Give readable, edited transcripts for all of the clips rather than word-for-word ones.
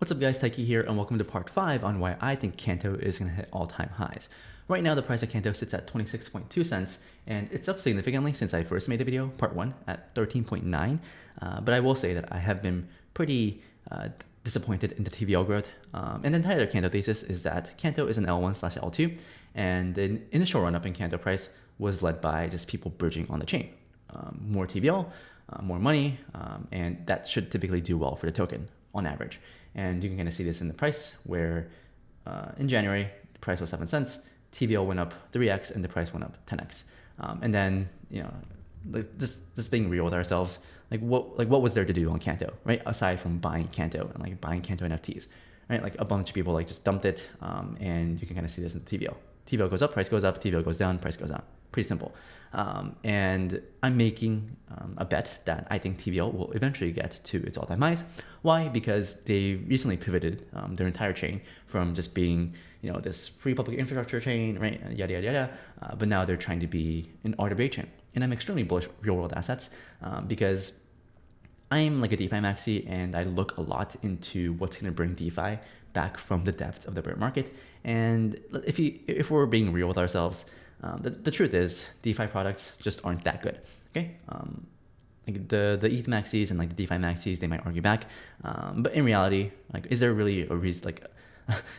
What's up guys, Taiki here and welcome to part 5 on why I think Canto is going to hit all-time highs. Right now the price of Canto sits at 26.2 cents and it's up significantly since I first made a video, part 1, at 13.9. But I will say that I have been pretty disappointed in the TVL growth. And the entire Canto thesis is that Canto is an L1/L2 and the initial run-up in Canto price was led by just people bridging on the chain. More TVL, more money, and that should typically do well for the token on average. And you can kind of see this in the price where in January, the price was 7 cents, TVL went up 3x and the price went up 10x. And then, you know, like just being real with ourselves, what was there to do on Canto, right? Aside from buying Canto and like buying Canto NFTs, right? Like a bunch of people like just dumped it and you can kind of see this in the TVL. TVL goes up, price goes up, TVL goes down, price goes down. Pretty simple. And I'm making a bet that I think TVL will eventually get to its all-time highs. Why? Because they recently pivoted their entire chain from just being, you know, this free public infrastructure chain, right? Yada, yada, yada. But now they're trying to be an RWA chain. And I'm extremely bullish real-world assets because I'm like a DeFi maxi and I look a lot into what's going to bring DeFi back from the depths of the bear market. And if we're being real with ourselves, the truth is DeFi products just aren't that good. Okay, like the ETH maxis and like the DeFi maxis, they might argue back, but in reality, like, is there really a reason? Like,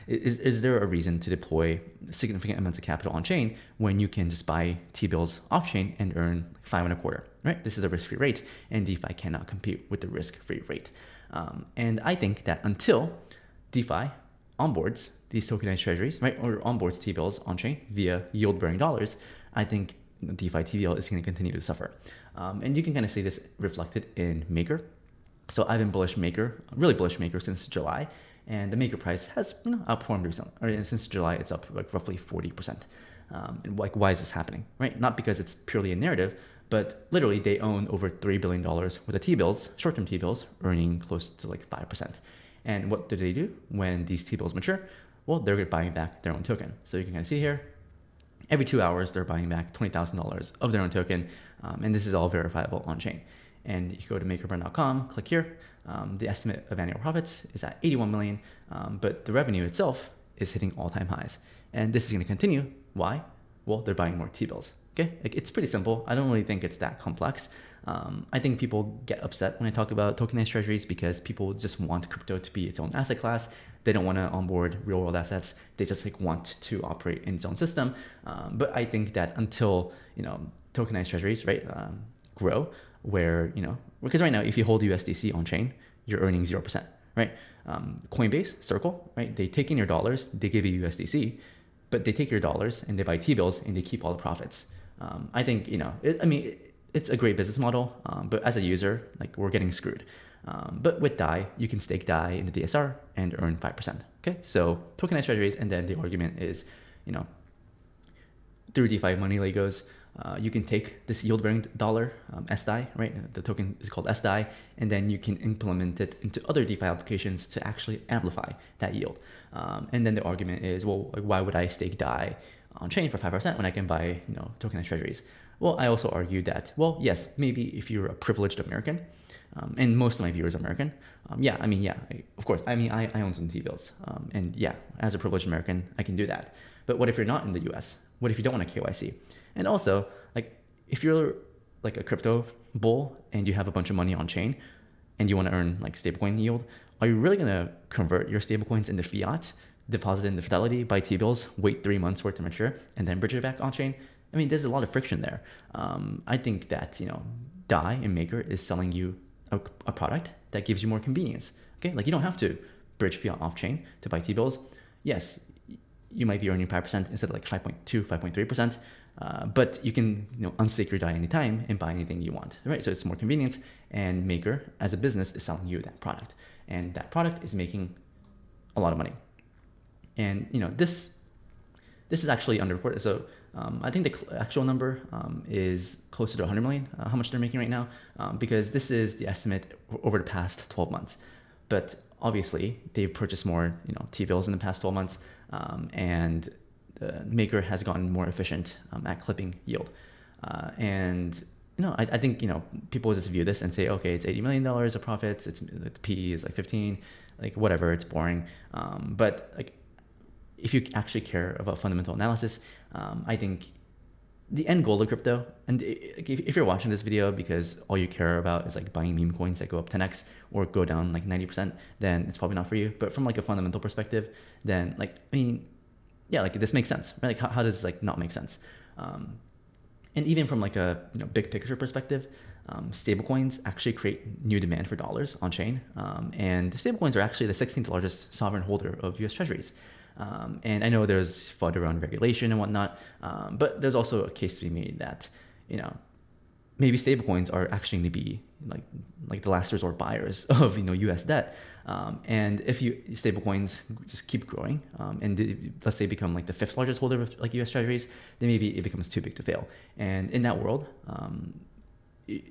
is there a reason to deploy significant amounts of capital on chain when you can just buy T-bills off chain and earn 5.25? Right, this is a risk-free rate, and DeFi cannot compete with the risk-free rate. And I think that until DeFi onboards these tokenized treasuries, right, or onboards T-bills on chain via yield-bearing dollars, I think DeFi TVL is going to continue to suffer. And you can kind of see this reflected in Maker. So I've been bullish Maker, really bullish Maker since July, and the Maker price has, you know, outperformed recently. Or since July, it's up like roughly 40%. And like, why is this happening, right? Not because it's purely a narrative, but literally they own over $3 billion worth of T-bills, short-term T-bills, earning close to like 5%. And what do when these T-bills mature? Well, they're buying back their own token. So you can kind of see here, every 2 hours, they're buying back $20,000 of their own token. And this is all verifiable on chain. And you go to makerburn.com, click here. The estimate of annual profits is at 81 million, but the revenue itself is hitting all-time highs. And this is going to continue. Why? Well, they're buying more T-bills. Okay, like, it's pretty simple. I don't really think it's that complex. I think people get upset when I talk about tokenized treasuries because people just want crypto to be its own asset class. They don't want to onboard real world assets. They just like want to operate in its own system. But I think that until, you know, tokenized treasuries, right, grow, where, you know, because right now, if you hold USDC on chain, you're earning 0%, right? Coinbase, Circle, right? They take in your dollars, they give you USDC, but they take your dollars and they buy T-bills and they keep all the profits. I think, you know, it's a great business model, but as a user, like, we're getting screwed. But with DAI, you can stake DAI in the DSR and earn 5%. Okay, so tokenized treasuries, and then the argument is, you know, through DeFi money Legos, you can take this yield-bearing dollar, sDAI, right? The token is called sDAI, and then you can implement it into other DeFi applications to actually amplify that yield. And then the argument is, well, like, why would I stake DAI on chain for 5% when I can buy, you know, tokenized treasuries? Well, I also argue that, well, yes, maybe if you're a privileged American, and most of my viewers are American, of course, I own some T-bills, and yeah, as a privileged American, I can do that. But what if you're not in the US? What if you don't want a KYC? And also, like, if you're like a crypto bull and you have a bunch of money on chain and you want to earn like stablecoin yield, are you really going to convert your stablecoins into fiat, deposit it into Fidelity, buy T-bills, wait 3 months for it to mature, and then bridge it back on chain? I mean, there's a lot of friction there. I think that, you know, DAI and Maker is selling you a product that gives you more convenience. Okay, like, you don't have to bridge fiat off chain to buy T-bills. Yes, you might be earning 5% instead of like 5.2, 5.3%, but you can, you know, unstake your DAI anytime and buy anything you want, right? So it's more convenience, and Maker as a business is selling you that product, and that product is making a lot of money. And, you know, this is actually underreported. So I think the actual number is closer to 100 million, how much they're making right now, because this is the estimate over the past 12 months. But obviously, they've purchased more, you know, T-bills in the past 12 months, and the Maker has gotten more efficient at clipping yield. And, you know, I think, you know, people just view this and say, okay, it's $80 million of profits, the PE is like 15, like whatever, it's boring. But like if you actually care about fundamental analysis, I think the end goal of crypto, and if you're watching this video because all you care about is like buying meme coins that go up 10x or go down like 90%, then it's probably not for you. But from like a fundamental perspective, then like, I mean, yeah, like this makes sense, right? Like how does this like not make sense? And even from like a big picture perspective, stablecoins actually create new demand for dollars on chain. And stablecoins are actually the 16th largest sovereign holder of US treasuries. And I know there's FUD around regulation and whatnot, but there's also a case to be made that, maybe stablecoins are actually going to be like the last resort buyers of US debt. And if stablecoins just keep growing and let's say become like the 5th largest holder of like US treasuries, then maybe it becomes too big to fail. And in that world,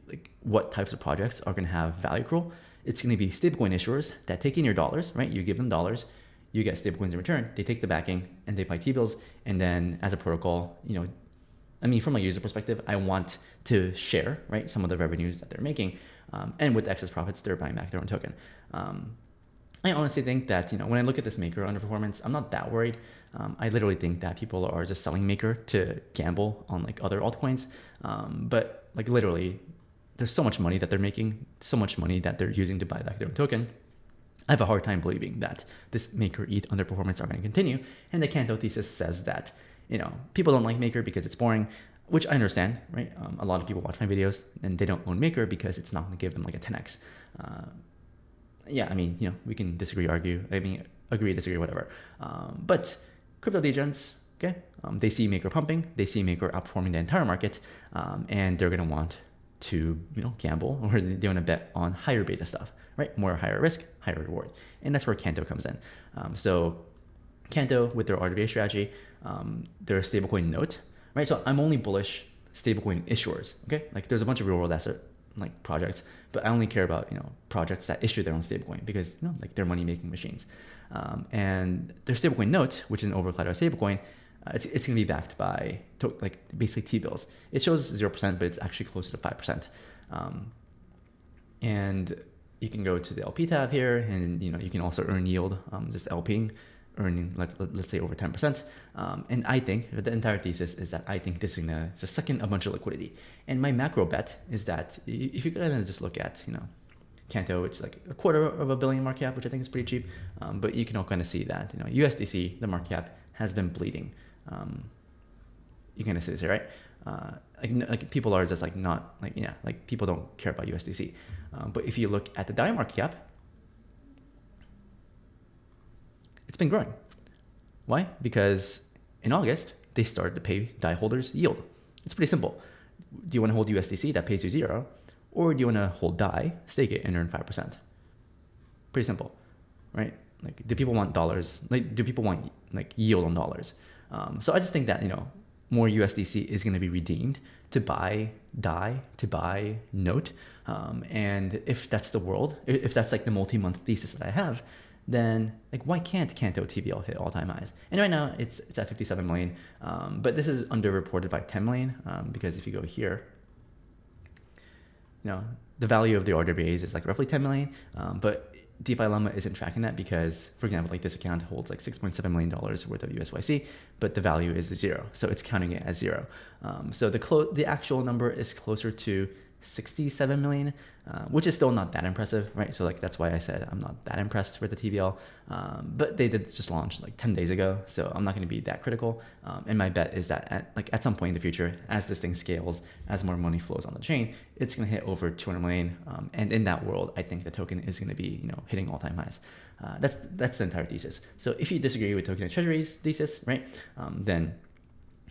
like what types of projects are going to have value accrual? It's going to be stablecoin issuers that take in your dollars, right? You give them dollars, you get stablecoins in return, they take the backing and they buy T-bills. And then as a protocol, I mean, from a user perspective, I want to share, right, some of the revenues that they're making. And with the excess profits, they're buying back their own token. I honestly think that, when I look at this Maker underperformance, I'm not that worried. I literally think that people are just selling Maker to gamble on like other altcoins. But like literally, there's so much money that they're making, so much money that they're using to buy back their own token. I have a hard time believing that this Maker ETH underperformance are going to continue. And the Canto Thesis says that, people don't like Maker because it's boring, which I understand, right? A lot of people watch my videos and they don't own Maker because it's not going to give them like a 10x. Yeah, I mean, we can disagree, argue. I mean, agree, disagree, whatever. But crypto degens, okay, they see Maker pumping, they see Maker outperforming the entire market, and they're going to want to, gamble, or they want to bet on higher beta stuff, right? More higher risk, higher reward. And that's where Canto comes in. So Canto, with their RWA strategy, their stablecoin NOTE, right? So I'm only bullish stablecoin issuers, okay? Like there's a bunch of real world asset like projects, but I only care about, projects that issue their own stablecoin because, like they're money making machines. And their stablecoin NOTE, which is an over-collateralized stablecoin, it's going to be backed by like basically T-bills. It shows 0%, but it's actually closer to 5%. And you can go to the LP tab here, and you can also earn yield, just LPing, earning let's say over 10%. And I think the entire thesis is that I think this is gonna just suck in a bunch of liquidity. And my macro bet is that if you kind of just look at Canto, which is like $250 million market cap, which I think is pretty cheap, but you can all kind of see that USDC, the market cap has been bleeding. You kind of see this here, right? Like people are just like not like people don't care about USDC. But if you look at the DAI market cap, it's been growing. Why? Because in August, they started to pay DAI holders yield. It's pretty simple. Do you want to hold USDC that pays you 0? Or do you want to hold DAI, stake it, and earn 5%? Pretty simple, right? Like, do people want dollars? Like, do people want like yield on dollars? So I just think that, more USDC is going to be redeemed to buy DAI, to buy NOTE. And if that's the world, if that's like the multi-month thesis that I have, then like why can't Canto TVL hit all-time highs? And right now it's at 57 million, but this is underreported by 10 million because if you go here, the value of the RWAs is like roughly 10 million, but DeFi Llama isn't tracking that because, for example, like this account holds like $6.7 million worth of USYC, but the value is 0, so it's counting it as 0. So the actual number is closer to 67 million, which is still not that impressive, right? So like that's why I said I'm not that impressed with the TVL, but they did just launch like 10 days ago, so I'm not going to be that critical. And my bet is that at some point in the future, as this thing scales, as more money flows on the chain, it's going to hit over 200 million. And in that world, I think the token is going to be hitting all-time highs. That's the entire thesis. So if you disagree with token and treasuries thesis, right, then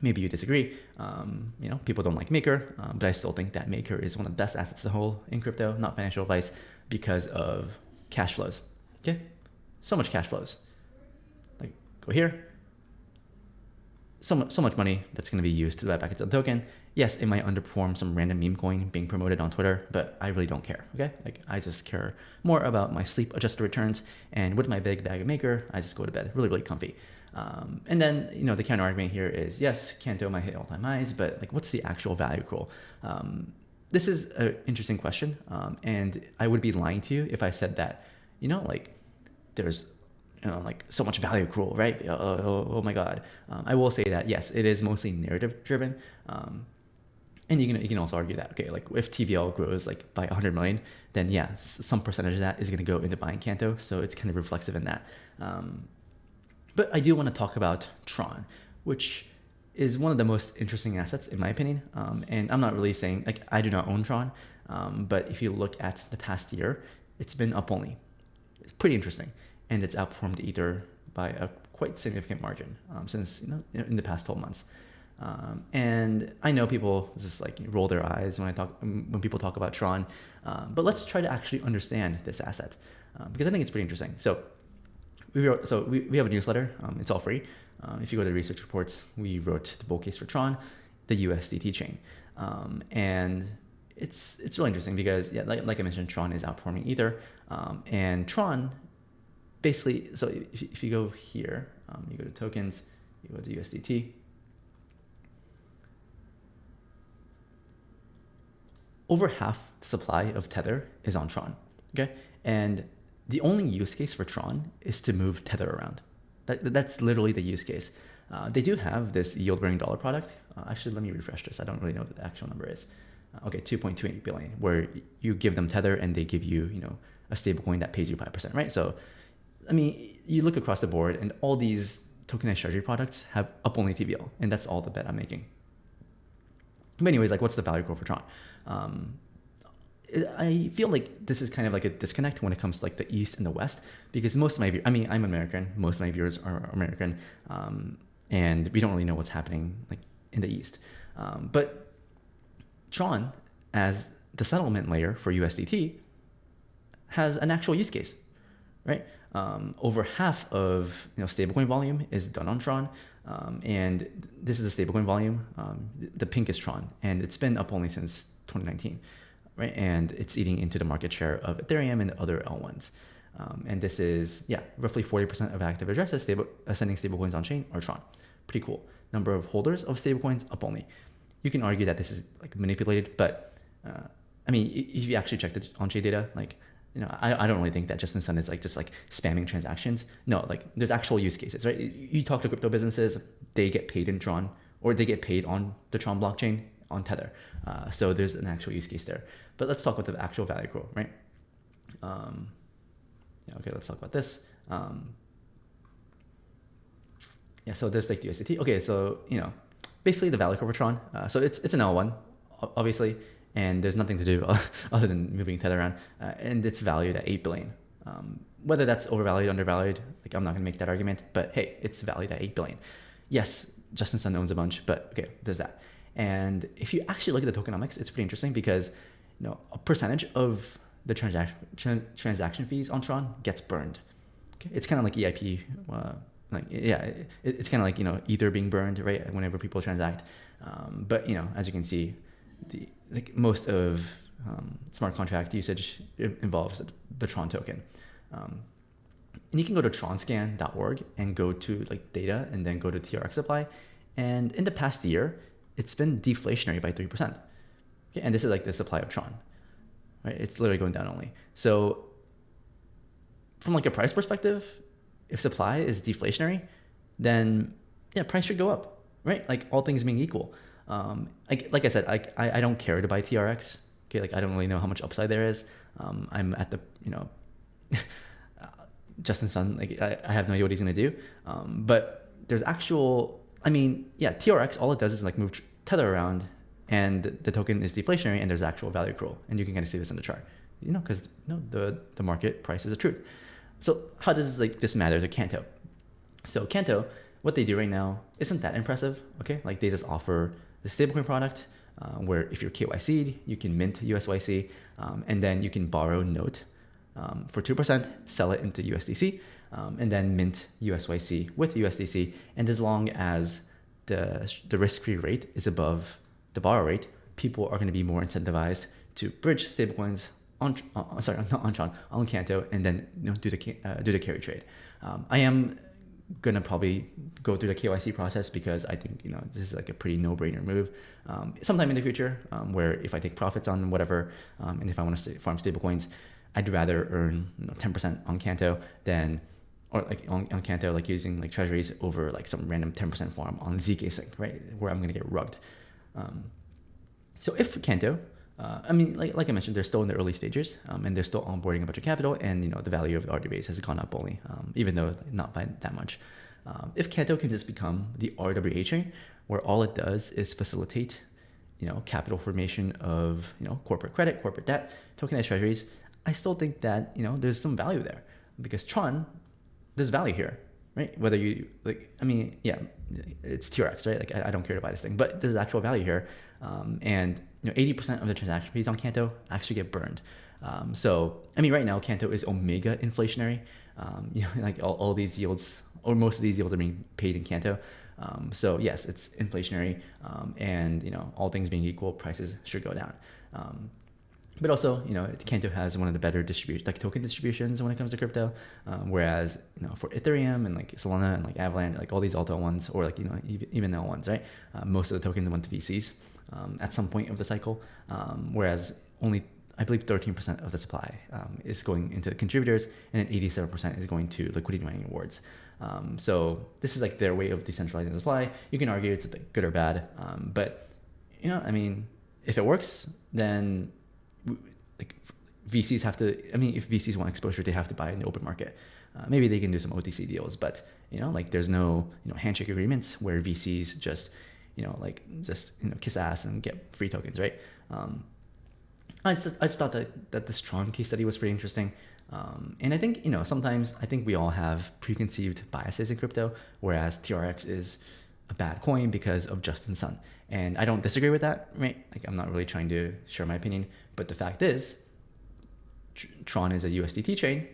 maybe you disagree. People don't like Maker, but I still think that Maker is one of the best assets to hold in crypto, not financial advice, because of cash flows. Okay, so much cash flows. Like go here, so much money that's going to be used to buy back its own token. Yes, it might underperform some random meme coin being promoted on Twitter, but I really don't care. Okay, like I just care more about my sleep-adjusted returns, and with my big bag of Maker, I just go to bed really comfy. And then, the counter argument here is, yes, Canto might hit all-time highs, but like, what's the actual value accrual? This is an interesting question. And I would be lying to you if I said that, like there's like so much value accrual, right? Oh my God. I will say that yes, it is mostly narrative driven. And you can also argue that, okay, like if TVL grows like by 100 million, then yeah, some percentage of that is going to go into buying Canto. So it's kind of reflexive in that. But I do want to talk about Tron, which is one of the most interesting assets in my opinion. And I'm not really saying, like, I do not own Tron, but if you look at the past year, it's been up only. It's pretty interesting. And it's outperformed Ether by a quite significant margin since in the past 12 months. And I know people just like roll their eyes when people talk about Tron, but let's try to actually understand this asset because I think it's pretty interesting. So we have a newsletter. It's all free. If you go to research reports, we wrote the bull case for Tron, the USDT chain, and it's really interesting because yeah, like I mentioned, Tron is outperforming Ether, and Tron basically. So if you go here, you go to tokens, you go to USDT. Over half the supply of Tether is on Tron, okay? And the only use case for Tron is to move Tether around. That's literally the use case. They do have this yield-bearing dollar product. Actually, let me refresh this. I don't really know what the actual number is. Okay, 2.28 billion, where you give them Tether and they give you, a stablecoin that pays you 5%, right? So, I mean, you look across the board and all these tokenized treasury products have up-only TVL, and that's all the bet I'm making. But anyways, like, what's the value growth for Tron? I feel like this is kind of like a disconnect when it comes to like the East and the West, because most of my I'm American. Most of my viewers are American, and we don't really know what's happening like in the East. But Tron, as the settlement layer for USDT, has an actual use case, right? Over half of stablecoin volume is done on Tron, and this is a stablecoin volume. The pink is Tron, and it's been up only since 2019, right? And it's eating into the market share of Ethereum and other L1s. And this is roughly 40% of active addresses sending stablecoins on chain are Tron. Pretty cool. Number of holders of stablecoins up only. You can argue that this is like manipulated, but I mean, if you actually check the on-chain data, like. I don't really think that Justin Sun is like just like spamming transactions. No, like there's actual use cases, right? You talk to crypto businesses, they get paid in Tron, or they get paid on the Tron blockchain on Tether. So there's an actual use case there. But let's talk about the actual value growth, right? Okay, let's talk about this. So there's like the USDT. Okay, so basically the value growth for Tron. So it's an L1, obviously. And there's nothing to do other than moving Tether around. And it's valued at 8 billion. Whether that's overvalued, undervalued, like I'm not gonna make that argument, but hey, it's valued at 8 billion. Yes, Justin Sun owns a bunch, but okay, there's that. And if you actually look at the tokenomics, it's pretty interesting because a percentage of the transaction fees on Tron gets burned. Okay? It's kind of like EIP, it's kind of like Ether being burned, right? Whenever people transact. But as you can see, most of smart contract usage involves the Tron token. And you can go to tronscan.org and go to like data and then go to TRX supply. And in the past year, it's been deflationary by 3%. Okay, and this is like the supply of Tron, right? It's literally going down only. So from like a price perspective, if supply is deflationary, then price should go up, right? Like all things being equal. Like I said, I don't care to buy TRX. Okay, like I don't really know how much upside there is. I'm at the Justin Sun. Like I have no idea what he's gonna do. But there's actual. TRX. All it does is like move Tether around, and the token is deflationary, and there's actual value accrual, and you can kind of see this in the chart. Because the market price is the truth. So how does this matter to Canto? So Canto, what they do right now isn't that impressive. Okay, like they just offer the stablecoin product where if you're KYC'd, you can mint USYC, and then you can borrow NOTE for 2%, sell it into USDC, and then mint USYC with USDC. And as long as the risk-free rate is above the borrow rate, people are going to be more incentivized to bridge stablecoins on Canto, and then do the carry trade. I am gonna probably go through the KYC process because I think this is like a pretty no-brainer move. Sometime in the future, where if I take profits on whatever, and if I want to farm stablecoins, I'd rather earn 10% on Canto than, or like on Canto, like using like treasuries over like some random 10% farm on ZK Sync, right? Where I'm gonna get rugged. So if Canto, I mean, like I mentioned, they're still in the early stages, and they're still onboarding a bunch of capital, and the value of the RWAs has gone up only, even though not by that much. If Canto can just become the RWA chain, where all it does is facilitate, capital formation of corporate credit, corporate debt, tokenized treasuries, I still think that there's some value there, because Tron, there's value here, right? Whether you yeah, it's TRX, right? Like I don't care to buy this thing, but there's actual value here, and 80% of the transaction fees on Canto actually get burned. So right now Canto is omega inflationary. Like all these yields, or most of these yields, are being paid in Canto. So yes, it's inflationary, and all things being equal, prices should go down. But also, Canto has one of the better token distributions when it comes to crypto. Whereas, for Ethereum and like Solana and like Avalanche, like all these alto ones, or like, even L ones, right? Most of the tokens went to VCs at some point of the cycle. Whereas only, I believe 13% of the supply is going into contributors, and then 87% is going to liquidity mining awards. So this is like their way of decentralizing the supply. You can argue it's like good or bad, but if it works, then like VCs have to. If VCs want exposure, they have to buy in the open market. Maybe they can do some OTC deals, but like there's no handshake agreements where VCs just kiss ass and get free tokens, right? I just thought that this Tron case study was pretty interesting. And I think, sometimes I think we all have preconceived biases in crypto, whereas TRX is a bad coin because of Justin Sun. And I don't disagree with that, right? Like, I'm not really trying to share my opinion, but the fact is, Tron is a USDT chain,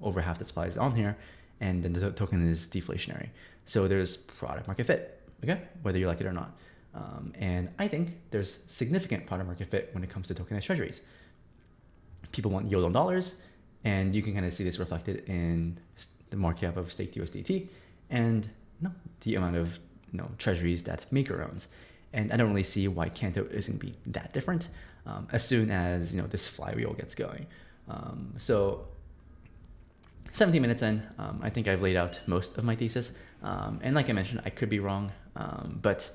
over half the supply is on here, and then the token is deflationary. So there's product market fit, okay? Whether you like it or not. And I think there's significant product market fit when it comes to tokenized treasuries. People want yield on dollars, and you can kind of see this reflected in the market cap of staked USDT and the amount of treasuries that Maker owns. And I don't really see why Canto isn't be that different as soon as this flywheel gets going. So 17 minutes in, I think I've laid out most of my thesis. And like I mentioned, I could be wrong, but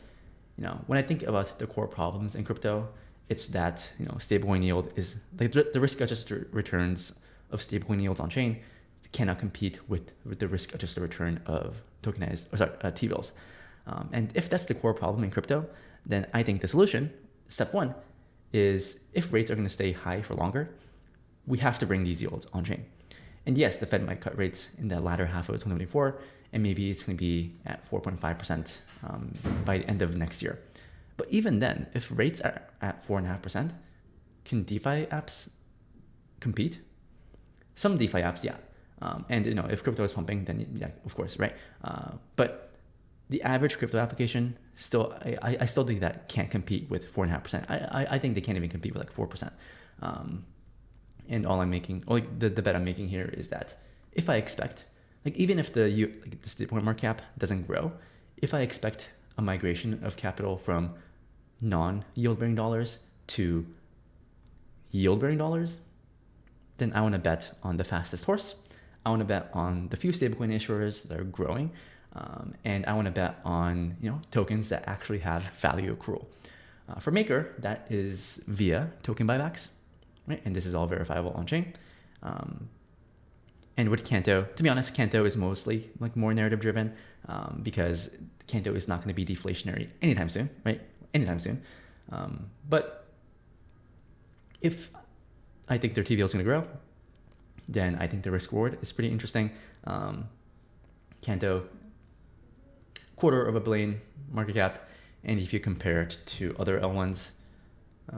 when I think about the core problems in crypto, it's that stablecoin yield is like the risk-adjusted returns of stablecoin yields on chain cannot compete with the risk-adjusted return of T-bills. And if that's the core problem in crypto, then I think the solution, step one, is if rates are going to stay high for longer, we have to bring these yields on chain. And yes, the Fed might cut rates in the latter half of 2024, and maybe it's going to be at 4.5% by the end of next year. But even then, if rates are at 4.5%, can DeFi apps compete? Some DeFi apps, yeah. And if crypto is pumping, then yeah, of course, right? But the average crypto application still, I still think that can't compete with 4.5%. I think they can't even compete with like 4%. And all I'm making, the bet I'm making here is that if I expect, like even if the stablecoin market cap doesn't grow, if I expect a migration of capital from non-yield bearing dollars to yield bearing dollars, then I want to bet on the fastest horse. I want to bet on the few stablecoin issuers that are growing, and I want to bet on tokens that actually have value accrual. For Maker, that is via token buybacks, right? And this is all verifiable on chain. And with Canto, to be honest, Canto is mostly like more narrative driven, because Canto is not going to be deflationary anytime soon, right? Anytime soon. But if I think their TVL is going to grow, then I think the risk reward is pretty interesting. Canto, $250 million market cap, and if you compare it to other L1s,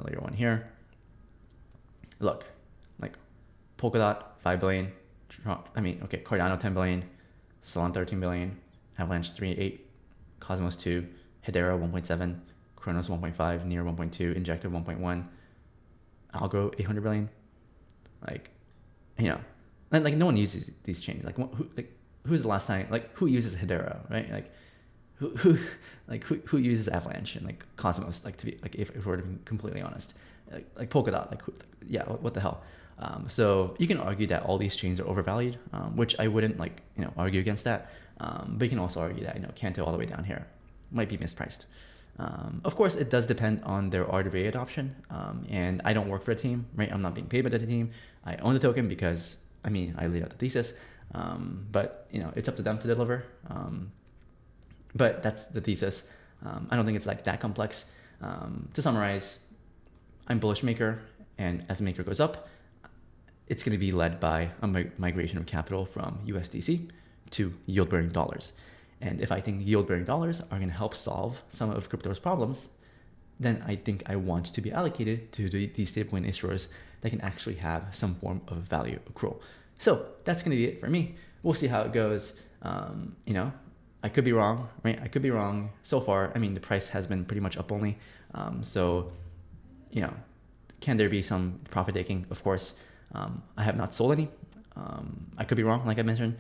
layer one here, look, like Polkadot 5 billion, Cardano 10 billion, Solana 13 billion, Avalanche 3.8, Cosmos 2, Hedera 1.7, Kronos 1.5, Near 1.2, Injective 1.1, Algo 800 billion. Like no one uses these chains. Who's the last time? Like who uses Hedera, right? Who uses Avalanche and Cosmos? If we're to be completely honest, like Polkadot, what the hell? So you can argue that all these chains are overvalued, which I wouldn't argue against that. But you can also argue that Canto all the way down here might be mispriced. Of course, it does depend on their RWA adoption. And I don't work for the team, right? I'm not being paid by the team. I own the token because I laid out the thesis. But it's up to them to deliver. But that's the thesis. I don't think it's that complex. To summarize, I'm bullish maker, and as maker goes up, it's going to be led by a migration of capital from USDC to yield-bearing dollars. And if I think yield-bearing dollars are going to help solve some of crypto's problems, then I think I want to be allocated to these stablecoin issuers that can actually have some form of value accrual. So that's going to be it for me. We'll see how it goes. I could be wrong, right? I could be wrong. So far, the price has been pretty much up only. So, can there be some profit taking? Of course. I have not sold any. I could be wrong, like I mentioned.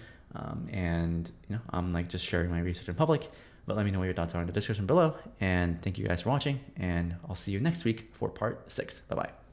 And I'm just sharing my research in public. But let me know what your thoughts are in the description below. And thank you guys for watching. And I'll see you next week for part 6. Bye-bye.